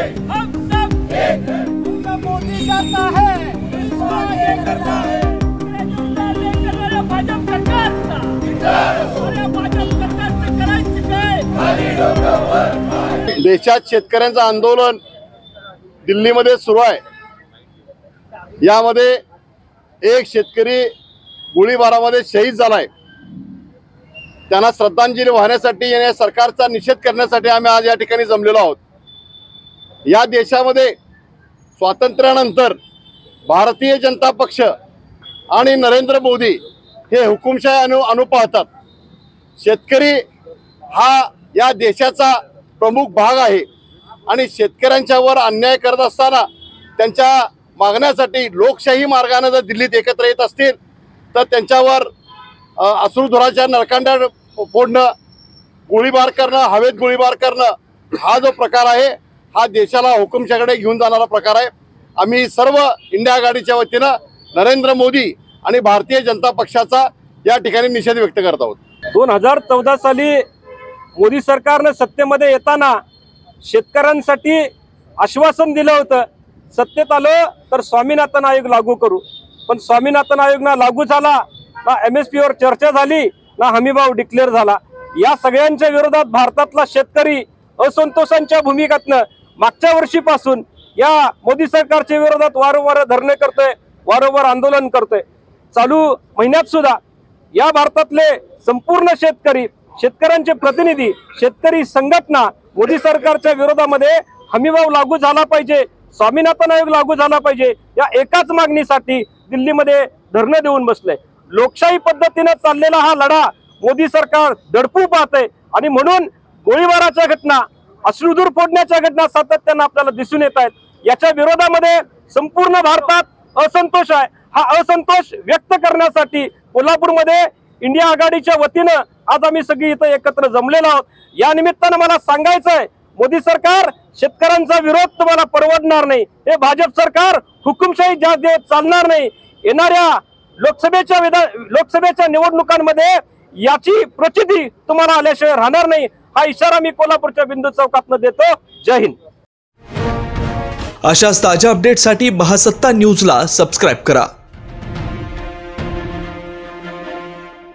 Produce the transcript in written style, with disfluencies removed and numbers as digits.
हम सब एक हैं। मोदी जाता है, ये करता है। भाजप सरकारचा भाजप सरकारचं करायचं काय? देशात शेतकऱ्यांचं आंदोलन दिल्लीमध्ये सुरू आहे। यामध्ये एक शेतकरी गोळीबारामध्ये शहीद झालाय। त्यांना श्रद्धांजली वाहण्यासाठी या सरकारचा निषेध करण्यासाठी आम्ही आज या ठिकाणी जमलेलो आहोत। या देशामध्ये स्वातंत्र्यानंतर भारतीय जनता पक्ष आणि नरेंद्र मोदी हे हुकुमशाही अनुपाहतात। शेतकरी हा या देशाचा प्रमुख भाग आहे आणि शेतकऱ्यांच्यावर अन्याय करत असताना त्यांच्या मागण्यासाठी लोकशाही मार्गाने जर दिल्लीत एकत्र येत असतील तर त्यांच्यावर अश्रुधुराच्या नरकांड्या फोडणं, गोळीबार करणं, हवेत गोळीबार करणं हा जो प्रकार आहे हा देशाला हुकुमशाहीकडे घेऊन जाणारा प्रकार आहे। आम्ही सर्व इंडिया आघाडीच्या वतीनं नरेंद्र मोदी आणि भारतीय जनता पक्षाचा या ठिकाणी निषेध व्यक्त करत आहोत। 2014 साली मोदी सरकारने सत्तेमध्ये येताना शेतकऱ्यांसाठी आश्वासन दिलं होतं, सत्तेत आलं तर स्वामीनाथन आयोग लागू करू। पण स्वामीनाथन आयोग ना लागू झाला, ना MSP वर चर्चा झाली, ना हमीभाव डिक्लेअर झाला। या सगळ्यांच्या विरोधात भारतातला शेतकरी असंतोषांच्या भूमिकेतनं मागच्या वर्षीपासून या मोदी सरकारच्या विरोधात वारंवार धरणे करतोय, वारंवार आंदोलन करतोय। चालू महिन्यात सुद्धा या भारतातले संपूर्ण शेतकरी, शेतकऱ्यांचे प्रतिनिधी, शेतकरी संघटना मोदी सरकारच्या विरोधामध्ये हमीभाव लागू झाला पाहिजे, स्वामीनाथन आयोग लागू झाला पाहिजे या एकाच मागणीसाठी दिल्लीमध्ये धरणे देऊन बसले। लोकशाही पद्धतीने चाललेला हा लढा मोदी सरकार दडपू पाहते आणि म्हणून गोळीबाराच्या घटना, अश्रुधूर फोडण्याच्या घटना सातत्याने आपल्याला दिसून येत आहेत। याच्या विरोधामध्ये संपूर्ण भारतात असंतोष आहे। हा असंतोष व्यक्त करण्यासाठी कोल्हापूरमध्ये इंडिया आघाडीच्या वतीनं आज आम्ही सगळी इथं एकत्र जमलेलो आहोत। या निमित्तानं मला सांगायचं आहे, मोदी सरकार शेतकऱ्यांचा विरोध तुम्हाला परवडणार नाही। हे भाजप सरकार हुकुमशाही देत चालणार नाही। येणाऱ्या लोकसभेच्या निवडणुकांमध्ये याची प्रचिती तुम्हाला आल्याशिवाय राहणार नाही। हा इशारा मी कोल्हापूरच्या बिंदू चौकातनं देतो। जय हिंद। अशाच ताज्या अपडेटसाठी महासत्ता न्यूजला सबस्क्राइब करा।